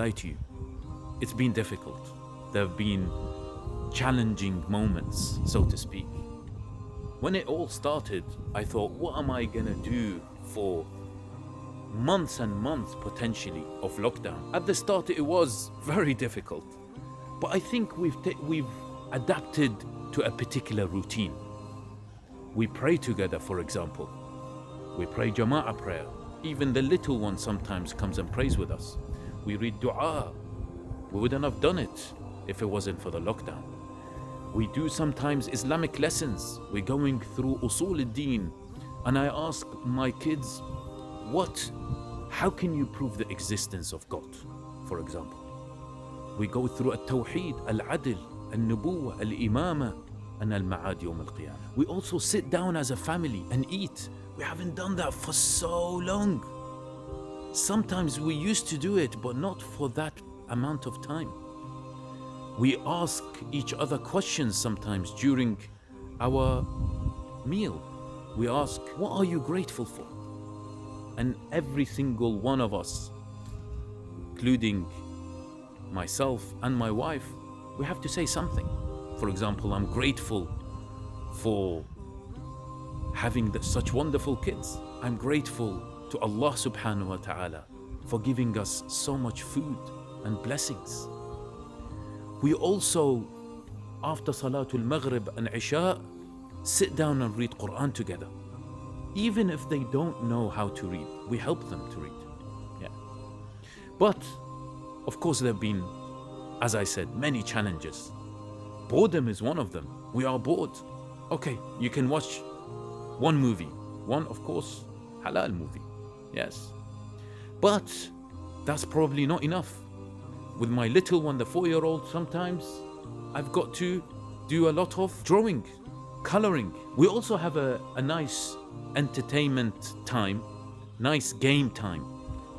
lie to you. It's been difficult. There have been challenging moments, so to speak. When it all started, I thought, what am I gonna do for months and months potentially of lockdown? At the start, it was very difficult, but I think we've adapted to a particular routine. We pray together, for example. We pray Jama'ah prayer. Even the little one sometimes comes and prays with us. We read dua. We wouldn't have done it if it wasn't for the lockdown. We do sometimes Islamic lessons. We're going through Usul al-Din, and I ask my kids, how can you prove the existence of God, for example? We go through al-Tawheed, al-Adl, al-Nubuwah, al-Imamah, and al-Ma'ad Yawm al-Qiyamah. We also sit down as a family and eat. We haven't done that for so long. Sometimes we used to do it, but not for that amount of time. We ask each other questions sometimes during our meal. We ask, what are you grateful for? And every single one of us, including myself and my wife, we have to say something. For example, I'm grateful for having such wonderful kids. I'm grateful to Allah subhanahu wa ta'ala for giving us so much food and blessings. We also, after Salatul Maghrib and Isha, sit down and read Quran together. Even if they don't know how to read, we help them to read. Yeah. But, of course, there have been, as I said, many challenges. Boredom is one of them. We are bored. Okay, you can watch one movie. One, of course, halal movie. Yes. But that's probably not enough. With my little one, the 4-year-old, sometimes I've got to do a lot of drawing, coloring. We also have a nice entertainment time, nice game time,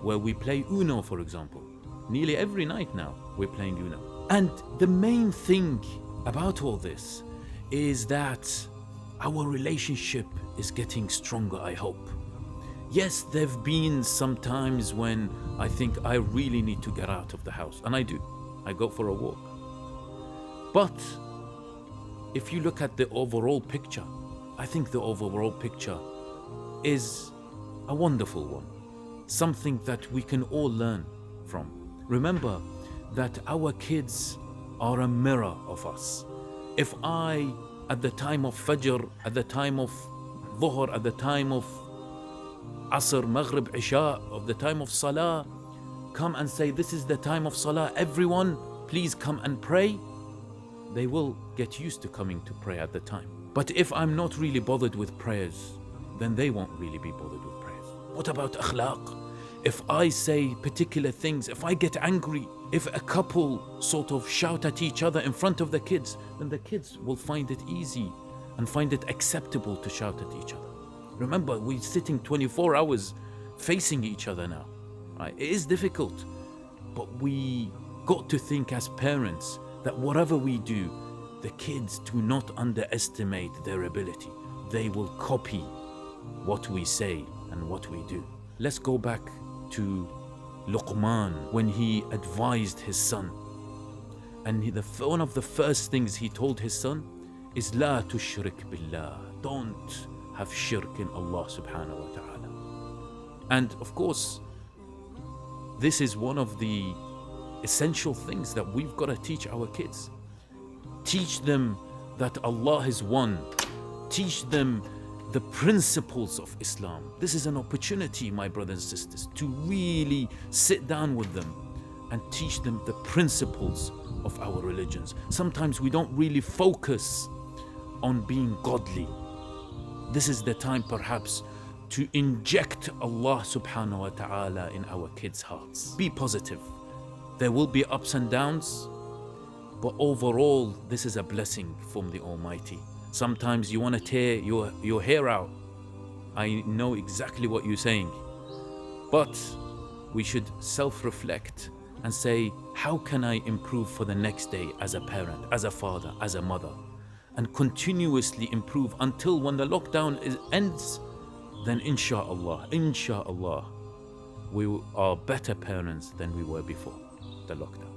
where we play Uno, for example. Nearly every night now, we're playing Uno. And the main thing about all this is that our relationship is getting stronger, I hope. Yes, there've been some times when I think I really need to get out of the house, and I do. I go for a walk. But if you look at the overall picture, I think the overall picture is a wonderful one, something that we can all learn from. Remember that our kids are a mirror of us. If I, at the time of Fajr, at the time of Dhuhr, at the time of Asr, Maghrib, Isha, of the time of Salah, come and say, this is the time of Salah, everyone, please come and pray, they will get used to coming to pray at the time. But if I'm not really bothered with prayers, then they won't really be bothered with prayers. What about akhlaq? If I say particular things, if I get angry, if a couple sort of shout at each other in front of the kids, then the kids will find it easy and find it acceptable to shout at each other. Remember, we're sitting 24 hours facing each other now. Right? It is difficult, but we got to think as parents that whatever we do, the kids do not underestimate their ability. They will copy what we say and what we do. Let's go back to Luqman when he advised his son. And one of the first things he told his son is, La tushrik billah. Don't have shirk in Allah subhanahu wa ta'ala. And of course, this is one of the essential things that we've got to teach our kids. Teach them that Allah is one. Teach them the principles of Islam. This is an opportunity, my brothers and sisters, to really sit down with them and teach them the principles of our religions. Sometimes we don't really focus on being godly. This is the time perhaps to inject Allah subhanahu wa ta'ala in our kids' hearts. Be positive. There will be ups and downs, but overall, this is a blessing from the Almighty. Sometimes you want to tear your hair out. I know exactly what you're saying. But we should self-reflect and say, how can I improve for the next day as a parent, as a father, as a mother? And continuously improve until when the lockdown ends, then inshallah, we are better parents than we were before. the lockdown.